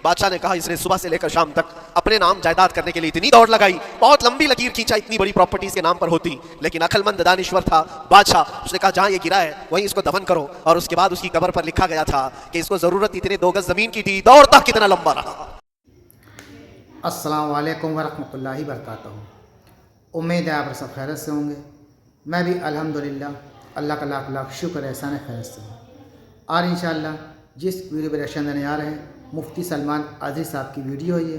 बादशाह ने कहा इसने सुबह से लेकर शाम तक अपने नाम जायदाद करने के लिए इतनी दौड़ लगाई, बहुत लंबी लकीर खींचा, इतनी बड़ी प्रॉपर्टीज के नाम पर होती, लेकिन अक्लमंद दानिश्वर था बादशाह। उसने कहा जहां ये गिरा है वहीं इसको दफन करो, और उसके बाद उसकी कब्र पर लिखा गया था कि इसको जरूरत इतने 2 गज जमीन की थी, दौड़ता कितना लंबा रहा। अस्सलाम वालेकुम वरहमतुल्लाहि वबरकातुहू। उम्मीद है आप सब खैरियत से होंगे। मैं भी अल्हम्दुलिल्लाह अल्लाह का लाख लाख शुक्र एहसान खैरियत से हूँ। और इंशाअल्लाह जिस वीडियो पर रिएक्शन देने आ रहे हैं मुफ्ती सलमान अज़ीज़ साहब की वीडियो है ये,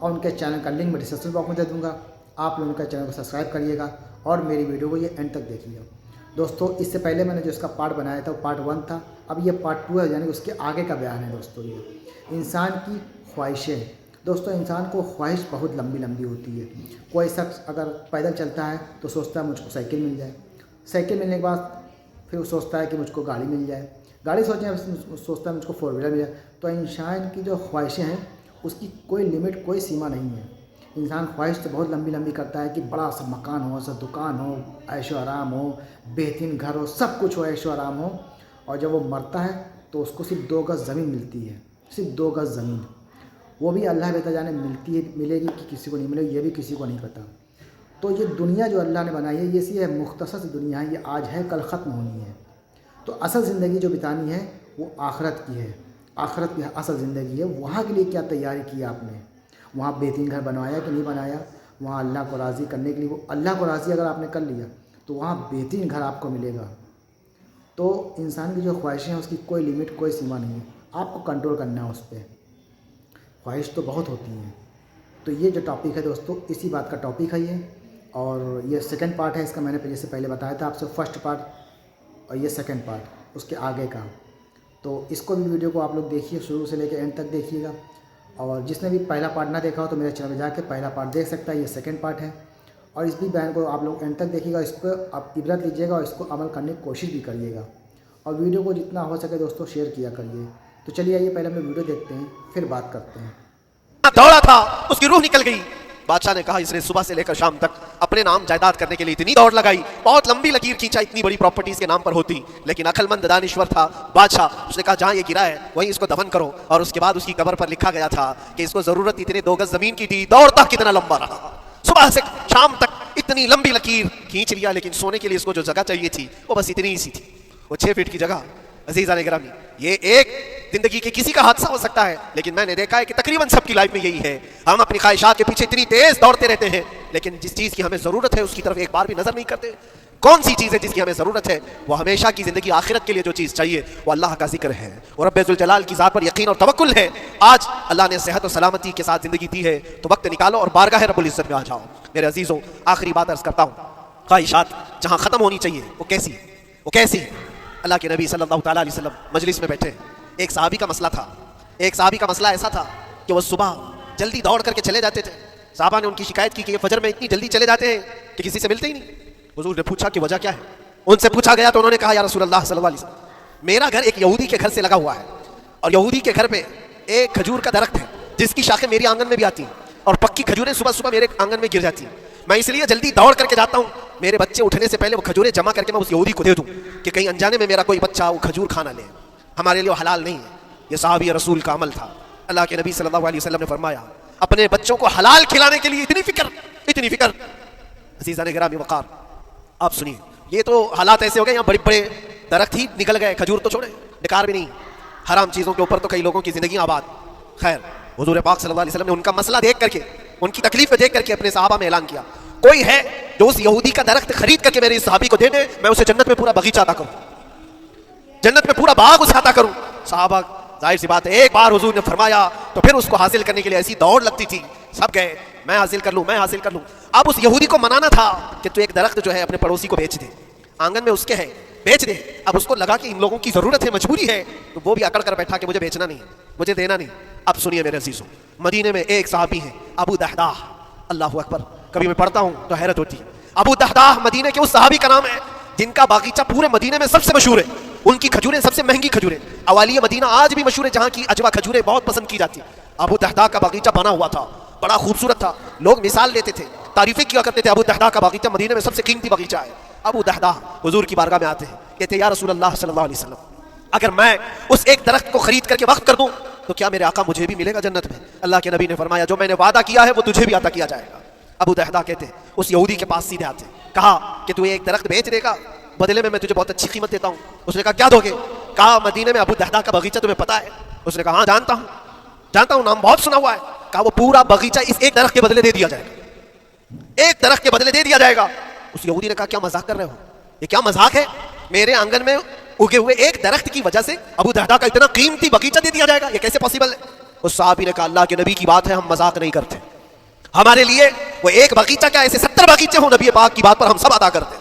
और उनके चैनल का लिंक मैं डिस्क्रिप्शन बॉक्स में दे दूँगा। आप लोग उनका चैनल को सब्सक्राइब करिएगा और मेरी वीडियो को ये एंड तक देखिएगा। दोस्तों इससे पहले मैंने जो इसका पार्ट बनाया था वो पार्ट 1 था, अब ये पार्ट 2 है, यानी उसके आगे का बयान है। दोस्तों ये इंसान की ख्वाहिशें, दोस्तों इंसान को ख्वाहिश बहुत लंबी लंबी होती है। कोई शख्स अगर पैदल चलता है तो सोचता है मुझको साइकिल मिल जाए, साइकिल मिलने के बाद फिर वो सोचता है कि मुझको गाड़ी मिल जाए, गाड़ी सोचता है मुझको 4 व्हीलर मिल जाए। तो इंसान की जो ख्वाहिशें हैं उसकी कोई लिमिट, कोई सीमा नहीं है। इंसान ख्वाहिश तो बहुत लंबी लंबी करता है कि बड़ा सा मकान हो, सा दुकान हो, ऐशो आराम हो, बेहतरीन घर हो, सब कुछ हो, ऐशो आराम हो। और जब वो मरता है तो उसको सिर्फ 2 गज ज़मीन मिलती है, सिर्फ 2 गज ज़मीन। वो भी अल्लाह बेहतर जाने मिलती है, मिलेगी कि किसी को नहीं मिलेगी, ये भी किसी को नहीं पता। तो ये दुनिया जो अल्लाह ने बनाई है ये सी है मुख्तसर दुनिया है, ये आज है कल ख़त्म होनी है। तो असल ज़िंदगी जो बितानी है वो आखरत की है, आखरत की असल ज़िंदगी है। वहाँ के लिए क्या तैयारी की आपने, वहाँ बेहतरीन घर बनवाया कि नहीं बनाया, वहाँ अल्लाह को राज़ी करने के लिए, वो अल्लाह को राज़ी अगर आपने कर लिया तो वहाँ बेहतरीन घर आपको मिलेगा। तो इंसान की जो ख्वाहिशें हैं उसकी कोई लिमिट, कोई सीमा नहीं है, आपको कंट्रोल करना है उस पर। ख्वाहिश तो बहुत होती हैं। तो ये जो टॉपिक है दोस्तों इसी बात का टॉपिक है ये, और ये सेकंड पार्ट है इसका। मैंने जैसे पहले बताया था आपसे फर्स्ट पार्ट और ये सेकंड पार्ट उसके आगे का। तो इसको भी वीडियो को आप लोग देखिए, शुरू से लेकर एंड तक देखिएगा। और जिसने भी पहला पार्ट ना देखा हो तो मेरे चैनल में जाके पहला पार्ट देख सकता है, ये सेकंड पार्ट है। और इस भी बयान को आप लोग एंड तक देखिएगा, इसको आप इबरत लीजिएगा और इसको अमल करने की कोशिश भी करिएगा। और वीडियो को जितना हो सके दोस्तों शेयर किया करिए। तो चलिए आइए पहले हम वीडियो देखते हैं फिर बात करते हैं। दौड़ा था, उसकी रूह निकल गई। बादशाह ने कहा इसने सुबह से लेकर शाम तक अपने नाम जायदाद करने के लिए इतनी दौड़ लगाई, बहुत लंबी लकीर खींचा, इतनी बड़ी प्रॉपर्टीज के नाम पर होती, लेकिन अक्लमंद दानिश्वर था बादशाह। उसने कहा जहां ये गिरा है वहीं इसको दफन करो, और उसके बाद उसकी कब्र पर लिखा गया था कि इसको जरूरत इतने 2 गज जमीन की थी, दौड़ता कितना लंबा रहा। सुबह से शाम तक इतनी लंबी लकीर खींच लिया, लेकिन सोने के लिए इसको जो जगह चाहिए थी वो बस इतनी ही सी थी, वो 6 फीट की जगह। अज़ीज़ान गिरामी, ये एक जिंदगी के किसी का हादसा हो सकता है, लेकिन मैंने देखा है कि तकरीबन सबकी लाइफ में यही है। हम अपनी ख्वाहिशात के पीछे इतनी तेज दौड़ते रहते हैं, लेकिन जिस चीज की हमें जरूरत है उसकी तरफ एक बार भी नजर नहीं करते। कौन सी चीज है जिसकी हमें जरूरत है? वो हमेशा की जिंदगी आखिरत के लिए जो चीज चाहिए वो अल्लाह का जिक्र है, वो रब्बे जुल जलाल की जात पर यकीन और तवक्कुल है। आज अल्लाह ने सेहत और सलामती के साथ जिंदगी दी है, तो वक्त निकालो और बारगाह रब्बुल इज्जत में आ जाओ। मेरे अजीजों, आखिरी बात अर्ज करता हूँ, ख्वाहिशात जहाँ खत्म होनी चाहिए वो कैसी है, वो कैसी है? अल्लाह के नबी सल्लल्लाहु तआला अलैहि वसल्लम मजलिस में बैठे, एक सहाबी का मसला था। एक सहाबी का मसला ऐसा था कि वो सुबह जल्दी दौड़ करके चले जाते थे। साहबा ने उनकी शिकायत की कि ये फजर में इतनी जल्दी चले जाते हैं कि किसी से मिलते ही नहीं। हुजूर ने पूछा कि वजह क्या है? उनसे पूछा गया तो उन्होंने कहा या रसूलल्लाह सल्लल्लाहु अलैहि वसल्लम, मेरा घर एक यहूदी के घर से लगा हुआ है, और यहूदी के घर पे एक खजूर का दरख्त है जिसकी शाखें मेरी आंगन में भी आती हैं, और पक्की खजूरें सुबह सुबह मेरे आंगन में गिर जाती हैं। मैं इसलिए जल्दी दौड़ करके जाता हूँ, मेरे बच्चे उठने से पहले वो खजूरें जमा करके मैं उस यहूदी को दे दूँ कि कहीं अनजाने में मेरा कोई बच्चा वो खजूर खाना ले। हमारे लिए हलाल नहीं है। ये सहाबी रसूल का अमल था। अल्लाह के नबी सल्लल्लाहु अलैहि वसल्लम ने फरमाया अपने बच्चों को हलाल खिलाने के लिए इतनी फिक्र, इतनी फिक्र। अज़ीज़ान गिरामी वक़ार, आप सुनिए, ये तो हालात ऐसे हो गए, यहाँ बड़े बड़े दरख्त ही निकल गए, खजूर तो छोड़े, बेकार भी नहीं, हराम चीज़ों के ऊपर तो कई लोगों की ज़िंदगी आबाद। खैर, हुज़ूर पाक सल्लल्लाहु अलैहि वसल्लम ने उनका मसला देख करके, उनकी तकलीफ देख करके अपने सहाबा में ऐलान किया, कोई है जो उस यहूदी का दरख्त खरीद करके मेरे इस सहाबी को दे दे, मैं उसे जन्नत में पूरा बगीचा अता करूं, जन्नत में पूरा बाग उसे अता करूं। सहाबा, जाहिर सी बात है, एक बार हुजूर ने फरमाया तो फिर उसको हासिल करने के लिए ऐसी दौड़ लगती थी, सब गए, मैं हासिल कर लूं, मैं हासिल कर लूं। अब उस यहूदी को मनाना था कि तू एक दरख्त जो है अपने पड़ोसी को बेच दे, आंगन में उसके है, बेच दे। अब उसको लगा कि इन लोगों की जरूरत है, मजबूरी है, तो वो भी अकड़ कर बैठा कि मुझे बेचना नहीं, मुझे देना नहीं। अब सुनिए मेरे अजीजों, मदीने में एक सहाबी है अबू दहदाह, अल्लाह अकबर, कभी मैं पढ़ता हूँ तो हैरत होती है। अबू दहदाह मदीने के उस सहाबी का नाम है जिनका बागीचा पूरे मदीने में सबसे मशहूर है, उनकी खजूरें सबसे महंगी खजूरें। अवालिया मदीना आज भी मशहूर है, जहाँ की अजवा खजूरें बहुत पसंद की जाती है। अबू दहदाह का बागीचा बना हुआ था, बड़ा खूबसूरत था, लोग मिसाल लेते थे, तारीफें किया करते थे, अबू दहदाह का बागीचा मदीने में सबसे कीमती बागीचा है। अबू दहदाह हुजूर की बारगाह में आते हैं, कहते हैं या रसूल अल्लाह सल्लल्लाहु अलैहि वसल्लम, अगर मैं उस एक दरख्त को खरीद करके वक्फ कर दूं तो क्या मेरे आका मुझे भी मिलेगा जन्नत में? अल्लाह के नबी ने फरमाया जो मैंने वादा किया है वो तुझे भी अता किया जाएगा। अबू दहदा कहते हैं उस यहूदी के पास सीधे आते, कहा कि तू एक दरख्त बेच देगा, बदले में मैं तुझे बहुत अच्छी कीमत देता हूँ। उसने कहा क्या दोगे? कहा मदीने में अबू दहदा का बगीचा तुम्हें पता है? उसने कहा हाँ जानता हूँ, नाम बहुत सुना हुआ है। कहा वो पूरा बगीचा इस एक दरख्त के बदले दे दिया जाएगा, एक दरख्त के बदले दे दिया जाएगा। उस यहूदी ने कहा क्या मजाक कर रहे हो? ये क्या मजाक है? मेरे आंगन में उगे हुए एक दरख्त की वजह से अबू दहदा का इतना कीमती बगीचा दे दिया जाएगा, ये कैसे पॉसिबल है? उस साहबी ने कहा अल्लाह के नबी की बात है, हम मजाक नहीं करते। हमारे लिए वो एक बगीचा क्या, ऐसे 70 बगीचे हो नबी पाक की बात पर हम सब अदा करते,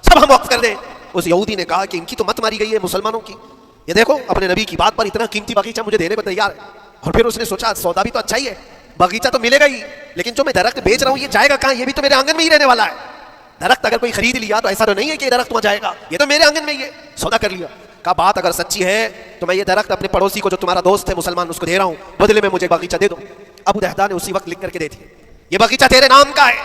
सब हम वक्फ कर दें। उस यहूदी ने कहा कि इनकी तो मत मारी गई है मुसलमानों की, ये देखो अपने नबी की बात पर इतना कीमती बगीचा मुझे देने को तैयार है। और फिर उसने सोचा सौदा भी तो अच्छा ही है, बगीचा तो मिलेगा ही, लेकिन जो मैं दरख्त बेच रहा हूँ ये जाएगा कहाँ? ये भी तो मेरे आंगन में ही रहने वाला है। दरख्त अगर कोई खरीद लिया तो ऐसा तो नहीं है कि ये दरख्त वहां जाएगा, ये तो मेरे आंगन में ही है। सौदा कर लिया। का बात अगर सच्ची है तो मैं ये दरख्त अपने पड़ोसी को जो तुम्हारा दोस्त है मुसलमान उसको दे रहा हूँ, बदले में मुझे बगीचा दे दो। अबू दहदा ने उसी वक्त लिख करके दे दी, ये बगीचा तेरे नाम का है।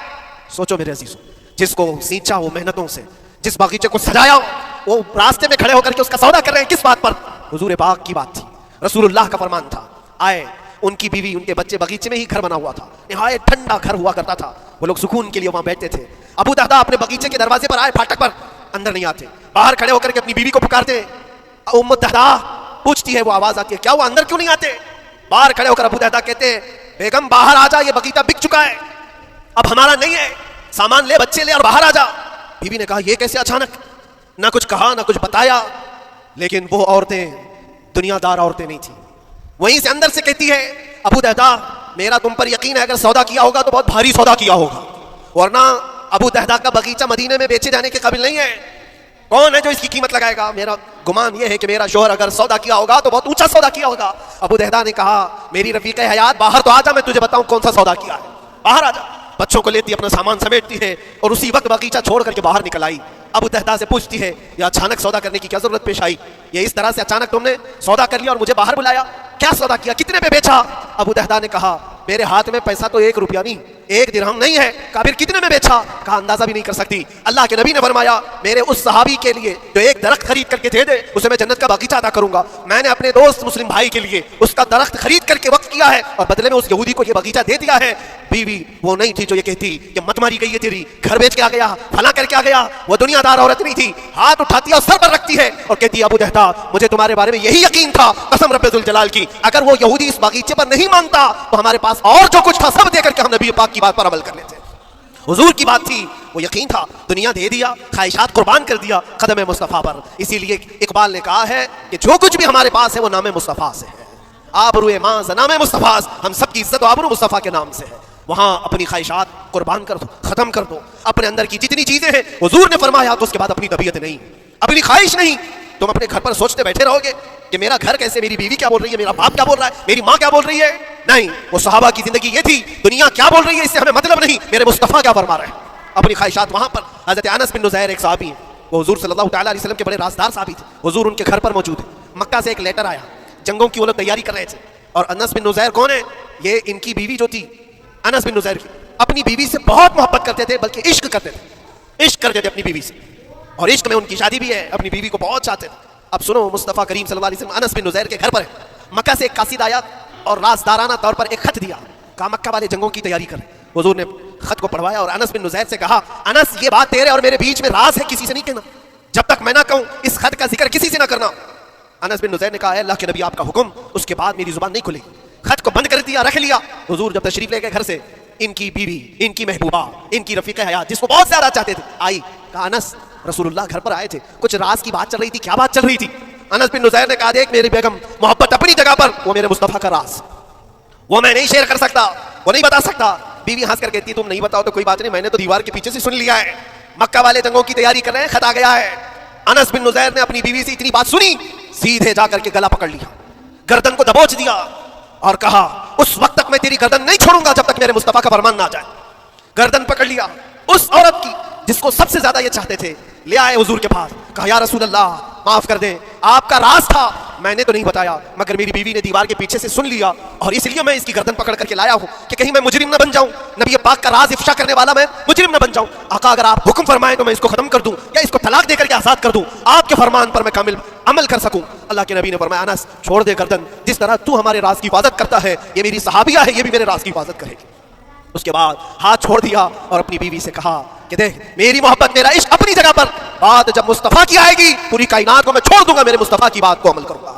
सोचो मेरे अजीजों, जिसको सींचा हो मेहनतों से, जिस बगीचे को सजाया हो, वो रास्ते में खड़े होकर के उसका सौदा कर रहे हैं। किस बात पर? हुजूर पाक की बात थी, रसूलुल्लाह का फरमान था। आए, उनकी बीवी उनके बच्चे, बगीचे में ही घर बना हुआ था, निहायत ठंडा घर हुआ करता था, वो लोग सुकून के लिए वहां बैठते थे। अबू दहदा अपने बगीचे के दरवाजे पर आए, फाटक पर, अंदर नहीं आते, बाहर खड़े होकर के अपनी बीवी को पुकारते। उम्मु दहदा पूछती है, वो आवाज आती है क्या हुआ, अंदर क्यों नहीं आते? बाहर खड़े होकर अबू दहदा कहते हैं बेगम बाहर आ जा, ये बगीचा बिक चुका है, अब हमारा नहीं है, सामान ले, बच्चे ले और बाहर आ जा। बीवी ने कहा ये कैसे अचानक? ना कुछ कहा ना कुछ बताया, लेकिन वो औरतें दुनियादार औरतें नहीं थी। वहीं से अंदर से कहती है अबू दहदा मेरा तुम पर यकीन है, अगर सौदा किया होगा तो बहुत भारी सौदा किया होगा, वरना अबू दहदा का बगीचा मदीने में बेचे जाने के काबिल नहीं है। कौन है जो इसकी कीमत लगाएगा? मेरा गुमान यह है कि मेरा शोहर अगर सौदा किया होगा तो बहुत ऊंचा सौदा किया होगा। अबू दहदा ने कहा मेरी रफीक हयात बाहर तो आजा, मैं तुझे बताऊं कौन सा सौदा किया है, बाहर आजा। बच्चों को लेती, अपना सामान समेटती है और उसी वक्त बगीचा छोड़ करके बाहर निकल आई। अबू दहदा से पूछती है ये अचानक सौदा करने की क्या जरूरत पेश आई? ये इस तरह से अचानक तुमने सौदा कर लिया और मुझे बाहर बुलाया, क्या सौदा किया, कितने पे बेचा? अबू दहदा ने कहा मेरे हाथ में पैसा तो 1 रुपया नहीं, 1 दिरहम नहीं है। कहा फिर कितने में बेचा? कहा अंदाजा भी नहीं कर सकती। अल्लाह के नबी ने फरमाया मेरे उस सहाबी के लिए जो एक दरख्त खरीद करके दे दे, उसे मैं जन्नत का बगीचा अता करूंगा। मैंने अपने दोस्त मुस्लिम भाई के लिए उसका दरख्त खरीद करके वक्त किया है और बदले में उस यहूदी को यह बगीचा दे दिया है। बीवी वो नहीं थी जो ये कहती कि मत मारी गई है तेरी, घर बेच के आ गया, फला करके आ गया। वो दुनियादार औरत नहीं थी, हाथ उठाती है और सर पर रखती है और कहती है अबू दहदा मुझे तुम्हारे बारे में यही यकीन था, कसम रब्बे जुल जलाल की, अगर वो यहूदी इस बगीचे पर नहीं मानता तो हमारे पास और जो कुछ था सब दे करके हम नबी पाक की बात पर अमल कर लेते। हुजूर की बात थी, वो यकीन था, दुनिया दे दिया, ख्वाहिशात कुर्बान कर दिया कदम मुस्तफ़ा पर। इसीलिए इकबाल ने कहा है कि जो कुछ भी हमारे पास है वो नाम मुस्तफ़ा से है। आबरूए मां नाम मुस्तफ़ा, हम सब की इज्जत आबरू मुस्तफ़ा के नाम से है। वहां अपनी ख्वाहिशात कुर्बान कर दो, खत्म कर दो, अपने अंदर की जितनी चीजें हैं। हुजूर ने फरमाया तो उसके बाद अपनी तबीयत नहीं, अपनी ख्वाहिश नहीं। तुम अपने घर पर सोचते बैठे रहोगे कि मेरा घर कैसे, मेरी बीवी क्या बोल रही है, मेरा बाप क्या बोल रहा है, मेरी माँ क्या बोल रही है? नहीं, वो सहाबा की जिंदगी ये थी, दुनिया क्या बोल रही है इससे हमें मतलब नहीं, मेरे मुस्तफ़ा क्या फरमा रहे हैं। अपनी ख्वाहिशात वहां पर। हज़रत अनस बिन नुज़ैर एक सहाबी है, वो हुजूर सल्लल्लाहु तआला अलैहि वसल्लम के बड़े राज़दार सहाबी थे। हुजूर उनके घर पर मौजूद है। मक्का से एक लेटर आया, जंगों की वो लोग तैयारी कर रहे थे। और अनस बिन नुज़ैर कौन है? ये इनकी बीवी जो थी अनस बिन नुज़ैर की, अपनी बीवी से बहुत मोहब्बत करते थे, बल्कि इश्क करते थे, इश्क करते थे अपनी बीवी से, और इश्क में उनकी शादी भी है, अपनी बीवी को बहुत चाहते थे। अब सुनो, मुस्तफ़ा करीम सल्लल्लाहु अलैहि वसल्लम अनस बिन नुज़ैर के घर पर है। मक्का से एक कासिद आया और राज़दाराना तौर पर एक खत दिया, कहा मक्का वाले जंगों की तैयारी करें। हुजूर ने खत को पढ़वाया और अनस बिन नुज़ैर से कहा अनस ये बात तेरे और मेरे बीच में राज है, किसी से नहीं कहना, जब तक मैं ना कहूं इस खत का जिक्र किसी से ना करना। अनस बिन नुज़ैर ने कहा अल्लाह के नबी आपका हुक्म, उसके बाद मेरी जुबान नहीं खुलेगी। खत को बंद कर दिया, रख लिया। हुजूर जब तशरीफ ले गए घर से, इनकी बीवी, इनकी महबूबा, इनकी रफीक हयात जिसको बहुत ज्यादा चाहते थे, आई। कहा अनस रसूलुल्लाह घर पर आए थे, कुछ राज की बात चल रही थी, क्या बात चल रही थी? अनस बिन नुज़ैर ने कहा देख मेरी बेगम मोहब्बत अपनी जगह पर, वो मेरे मुस्तफ़ा का राज, वो मैं नहीं शेयर कर सकता, वो नहीं बता सकता। बीवी हंस कर कहती तुम नहीं बताओ तो कोई बात नहीं, मैंने तो दीवार के पीछे से सुन लिया है, मक्का वाले जंगों की तैयारी कर रहे हैं, खत आ गया है। अनस बिन नुज़ैर ने अपनी बीवी से इतनी बात सुनी, सीधे जाकर के गला पकड़ लिया, गर्दन को दबोच दिया और कहा उस वक्त तक मैं तेरी गर्दन नहीं छोड़ूंगा जब तक मेरे मुस्तफ़ा का फरमान ना जाए। गर्दन पकड़ लिया उस औरत की जिसको सबसे ज्यादा ये चाहते थे, ले आए हुजूर के पास। कहा या रसूल अल्लाह माफ कर दें, आपका राज था, मैंने तो नहीं बताया, मगर मेरी बीवी ने दीवार के पीछे से सुन लिया और इसलिए मैं इसकी गर्दन पकड़ करके लाया हूं कि कहीं मैं मुजरिम न बन जाऊं, नबी पाक का राज इफ्शा करने वाला मैं मुजरिम न बन जाऊं। आका अगर आप हुक्म फरमाएं तो मैं इसको खत्म कर दूं या इसको तलाक देकर के आजाद कर दूं, आपके फरमान पर मैं कामिल अमल कर सकूं। अल्लाह के नबी ने फरमाया अनस छोड़ दे गर्दन, जिस तरह तू हमारे राज की हिफाजत करता है, ये मेरी सहाबिया है, ये भी मेरे राज की हिफाजत करेगी। उसके बाद हाथ छोड़ दिया और अपनी बीवी से कहा कि देख मेरी मोहब्बत मेरा इश्क अपनी जगह पर, बात जब मुस्तफा की आएगी पूरी कायनात को मैं छोड़ दूंगा, मेरे मुस्तफा की बात को अमल करूंगा।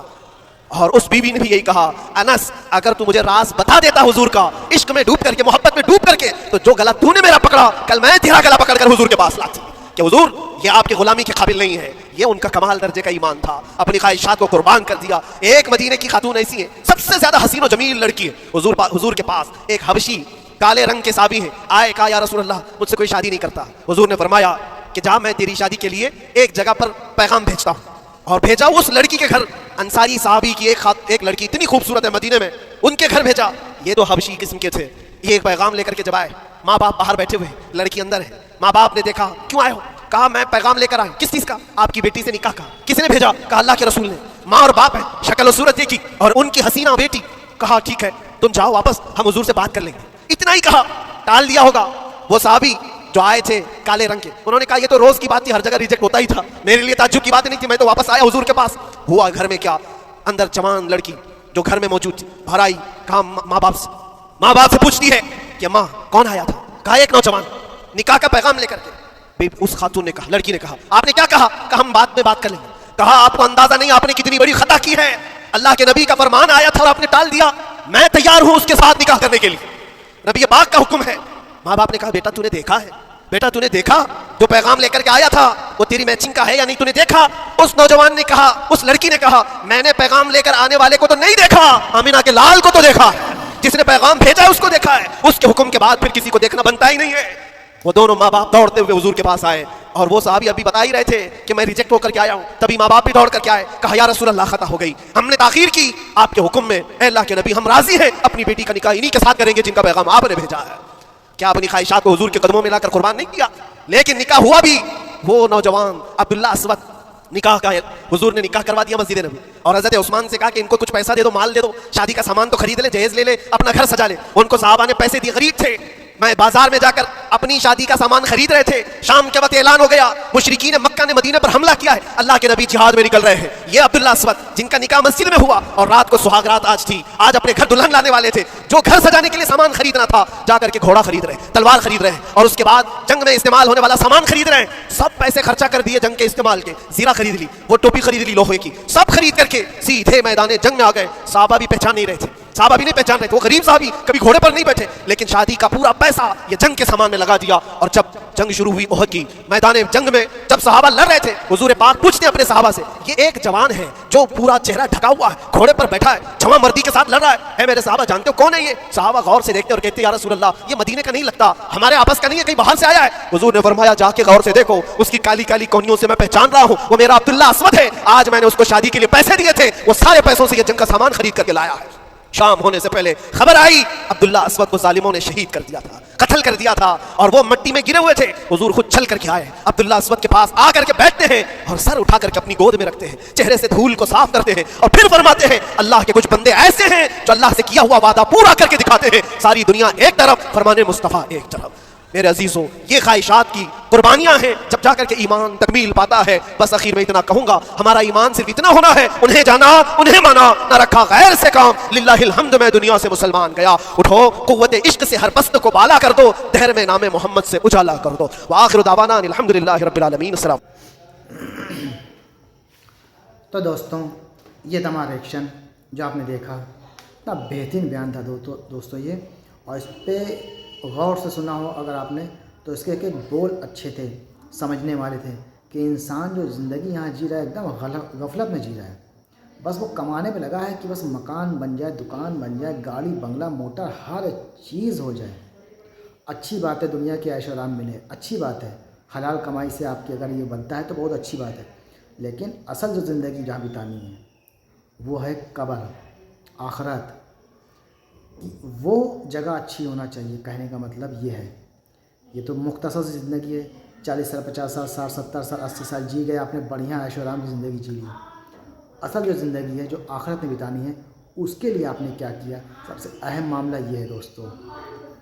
और उस बीवी ने भी यही कहा अनस अगर तू मुझे राज बता देता हुजूर का, इश्क में डूब करके, मोहब्बत में डूब करके, तो जो गला तूने मेरा पकड़ा कल मैं तेरा गला पकड़कर हुजूर के पास लाती कि हुजूर ये आपकी गुलामी के काबिल नहीं है। ये उनका कमाल दर्जे का ईमान था, अपनी ख्वाहिशात को कुर्बान कर दिया। एक मदीने की खातून ऐसी है, सबसे ज्यादा हसीन और जमील लड़की है, हुजूर के पास एक हबशी काले रंग के साबी हैं। आए कहा या रसूल अल्लाह मुझसे कोई शादी नहीं करता। हुजूर ने फरमाया कि जा मैं तेरी शादी के लिए एक जगह पर पैगाम भेजता हूँ, और भेजा उस लड़की के घर। अंसारी साहबी की एक लड़की इतनी खूबसूरत है मदीने में, उनके घर भेजा। ये तो हबशी किस्म के थे। ये एक पैगाम लेकर के जब आए, माँ बाप बाहर बैठे हुए, लड़की अंदर है। माँ बाप ने देखा क्यों आए हो, कहा मैं पैगाम लेकर आया। किस चीज का? आपकी बेटी से निकाह का। किसने भेजा? कहा अल्लाह के रसूल ने। माँ और बाप है, शक्ल और सूरत देखी और उनकी हसीना बेटी। कहा ठीक है तुम जाओ वापस, हम हुजूर से बात कर लेंगे। इतना ही कहा, टाल दिया होगा। वो साहबी जो आए थे काले रंग के, उन्होंने कहा ये तो रोज की बात थी, हर जगह रिजेक्ट होता ही था, मेरे लिए ताज्जुब की बात नहीं थी, मैं तो वापस आया हुजूर के पास। हुआ घर में क्या, अंदर जवान लड़की जो घर में मौजूद थी बाहर आई। कहा माँ बाप से पूछती है कि माँ कौन आया था? कहा एक नौजवान निकाह का पैगाम लेकर के। उस खातून ने कहा, लड़की ने कहा आपने क्या कहा? कहा हम बाद में बात कर लेंगे। कहा आपको अंदाजा नहीं आपने कितनी बड़ी खता की है, अल्लाह के नबी का फरमान आया था और आपने टाल दिया। मैं तैयार हूं उसके साथ निकाह करने के लिए, नबी पाक का हुक्म है। माँ बाप ने कहा बेटा तूने देखा है, बेटा तूने देखा जो पैगाम लेकर के आया था वो तेरी मैचिंग का है या नहीं, तूने देखा? उस नौजवान ने कहा, उस लड़की ने कहा मैंने पैगाम लेकर आने वाले को तो नहीं देखा, आमिना के लाल को तो देखा है, जिसने पैगाम भेजा है उसको देखा है। उसके हुक्म के बाद फिर किसी को देखना बनता ही नहीं है। वो दोनों माँ बाप दौड़ते हुए हुजूर के पास आए और वो साहबी अभी बता ही रहे थे कि मैं रिजेक्ट होकर के आया हूं, तभी माँ बाप भी दौड़ करके आए। कहा या रसूल अल्लाह खता हो गई, हमने ताखीर की आपके हुक्म में, ऐ अल्लाह के नबी हम राजी हैं, अपनी बेटी का निकाह इन्हीं के साथ करेंगे जिनका पैगाम आपने भेजा है। क्या अपनी ख्वाहिशात को हुजूर के कदमों में लाकर कुर्बान नहीं किया? लेकिन निकाह हुआ भी। वो नौजवान अब्दुल्ला अस्वद निकाह का हुजूर ने निकाह करवा दिया मस्जिद नबी, और हज़रत उस्मान से कहा कि इनको कुछ पैसा दे दो, माल दे दो, शादी का सामान तो खरीद ले, जहेज ले ले, अपना घर सजा ले। उनको साहबा ने पैसे दिए, गरीब थे, मैं बाजार में जाकर अपनी शादी का सामान खरीद रहे थे। शाम के वक्त ऐलान हो गया मुशरिकीन मक्का ने मदीने पर हमला किया है, अल्लाह के नबी जिहाद में निकल रहे हैं। ये अब्दुल्ला अस्वद जिनका निकाह मस्जिद में हुआ और रात को सुहाग रात आज थी, आज अपने घर दुल्हन लाने वाले थे, जो घर सजाने के लिए सामान खरीदना था जाकर के घोड़ा खरीद रहे, तलवार खरीद रहे, और उसके बाद जंग में इस्तेमाल होने वाला सामान खरीद रहे। सब पैसे खर्चा कर दिए जंग के इस्तेमाल के, जीरा खरीद ली, वो टोपी खरीद ली लोहे की, सब खरीद करके सीधे मैदान जंग में आ गए। साहबा भी पहचान नहीं रहे थे, साहबा भी नहीं पहचान रहे थे, वो गरीब साहबी कभी घोड़े पर नहीं बैठे, लेकिन शादी का पूरा पैसा ये जंग के सामान में लगा दिया। और जब जंग शुरू हुई ओहद की मैदान जंग में, जब सहाबा लड़ रहे थे, हुजूर पाक पूछते हैं अपने सहाबा से, ये एक जवान है जो पूरा चेहरा ढका हुआ है, घोड़े पर बैठा है, जवां मर्दी के साथ लड़ रहा है, मेरे सहाबा जानते हो कौन है ये? सहाबा गौर से देखते और कहते या रसूल अल्लाह ये मदीने का नहीं लगता, हमारे आपस का नहीं है, कहीं बाहर से आया है। हुजूर ने फरमाया जाके गौर से देखो, उसकी काली काली कोहनियों से मैं पहचान रहा हूँ, वो मेरा अब्दुल्ला अस्वद है, आज मैंने उसको शादी के लिए पैसे दिए थे, वो सारे पैसों से ये जंग का सामान खरीद करके लाया है। शाम होने से पहले खबर आई अब्दुल्ला अस्वद को जालिमों ने शहीद कर दिया था, कत्ल कर दिया था, और वो मिट्टी में गिरे हुए थे। हुजूर खुद चल करके आए, अब्दुल्ला अस्वद के पास आकर के बैठते हैं और सर उठा करके अपनी गोद में रखते हैं, चेहरे से धूल को साफ करते हैं और फिर फरमाते हैं अल्लाह के कुछ बंदे ऐसे हैं जो अल्लाह से किया हुआ वादा पूरा करके दिखाते हैं, सारी दुनिया एक तरफ, फरमाने मुस्तफा एक तरफ। मेरे अजीजों ये ख्वाहिशात की कुर्बानियां हैं, जब जाकर के ईमान तकमील पाता है। बस आखिर में इतना कहूंगा, हमारा ईमान सिर्फ इतना होना है, उन्हें जाना उन्हें माना, न रखा गैर से काम, लिल्लाहिल हम्द मैं दुनिया से मुसलमान गया। उठो कुव्वत इश्क से हर पस्त को बाला कर दो, दहर में नामे मोहम्मद से उजाला कर दो। व आखिर दावाना अल्हम्दुलिल्लाहि रब्बिल आलमीन। अस्सलाम। तो दोस्तों ये था हमारा रिएक्शन जो आपने देखा, इतना बेहतरीन बयान था दोस्तों ये, और इस पर गौर से सुना हो अगर आपने तो इसके एक एक बोल अच्छे थे, समझने वाले थे कि इंसान जो ज़िंदगी यहाँ जी रहा है एकदम गफलत में जी रहा है, बस वो कमाने पे लगा है कि बस मकान बन जाए, दुकान बन जाए, गाड़ी बंगला मोटर हर चीज़ हो जाए। अच्छी बात है दुनिया की ऐशो आराम मिले, अच्छी बात है, हलाल कमाई से आपकी अगर ये बनता है तो बहुत अच्छी बात है, लेकिन असल जो ज़िंदगी जहाँ बितानी है वो है कब्र, आखिरत, वो जगह अच्छी होना चाहिए। कहने का मतलब ये है, ये तो मुख्तसर ज़िंदगी है, 40 साल, 50 साल, 60, 70 साल, 80 साल जी गए, आपने बढ़िया ऐशो आराम की ज़िंदगी जी ली। असल जो ज़िंदगी है, जो आखिरत में बितानी है, उसके लिए आपने क्या किया, सबसे अहम मामला ये है दोस्तों।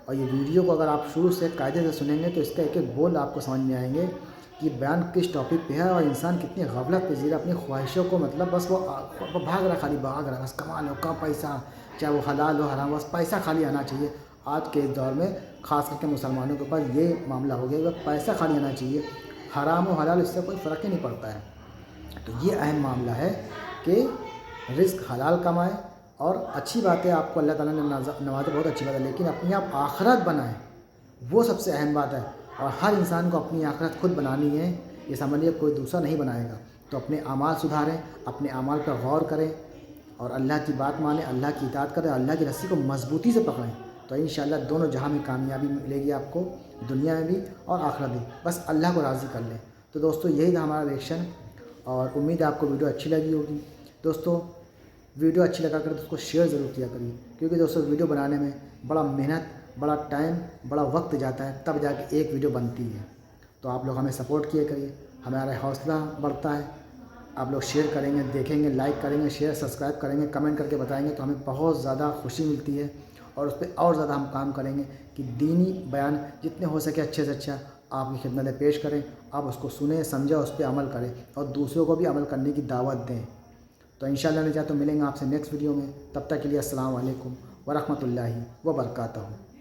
और ये वीडियो को अगर आप शुरू से कायदे से सुनेंगे तो इसका एक एक बोल आपको समझ में आएंगे कि बयान किस टॉपिक पे है और इंसान कितनी गफलत पे जी रहा है अपनी ख्वाहिशों को, मतलब बस वो भाग रहा, खाली भाग रहा, बस कमा लो, कम पैसा, चाहे वो हलाल हो हराम, बस पैसा खाली आना चाहिए। आज के इस दौर में ख़ास करके मुसलमानों के ऊपर ये मामला हो गया, बस पैसा खाली आना चाहिए, हराम हो हलाल इससे कोई फ़र्क ही नहीं पड़ता है। तो ये अहम मामला है कि रिस्क हलाल कमाए, और अच्छी बात है आपको अल्लाह ताला ने नवाजा, बहुत अच्छी बात है, लेकिन अपनी आप आखिरत बनाएं, वो सबसे अहम बात है। और हर इंसान को अपनी आखिरत खुद बनानी है, ये समझिए कोई दूसरा नहीं बनाएगा। तो अपने अमाल सुधारें, अपने अमाल पर गौर करें और अल्लाह की बात मानें, अल्लाह की इताअत करें, अल्लाह की रस्सी को मजबूती से पकड़ें, तो इंशाअल्लाह दोनों जहां में कामयाबी मिलेगी आपको, दुनिया में भी और आखिरत भी। बस अल्लाह को राज़ी कर लें। तो दोस्तों यही था हमारा रिएक्शन, और उम्मीद है आपको वीडियो अच्छी लगी होगी। दोस्तों वीडियो अच्छी लगा कर तो उसको शेयर ज़रूर किया करिए, क्योंकि दोस्तों वीडियो बनाने में बड़ा मेहनत, बड़ा टाइम, बड़ा वक्त जाता है, तब जाके एक वीडियो बनती है। तो आप लोग हमें सपोर्ट किया करिए, हमारा हौसला बढ़ता है। आप लोग शेयर करेंगे, देखेंगे, लाइक करेंगे, शेयर सब्सक्राइब करेंगे, कमेंट करके बताएंगे तो हमें बहुत ज़्यादा खुशी मिलती है, और उस पर और ज़्यादा हम काम करेंगे कि दीनी बयान जितने हो सके अच्छे से अच्छा आपकी खिदमत में पेश करें। आप उसको सुने, समझें, उस पर अमल करें और दूसरों को भी अमल करने की दावत दें। तो इंशाअल्लाह ने चाहे तो मिलेंगे आपसे नेक्स्ट वीडियो में। तब तक के लिए अस्सलाम वालेकुम व रहमतुल्लाहि व बरकातहू।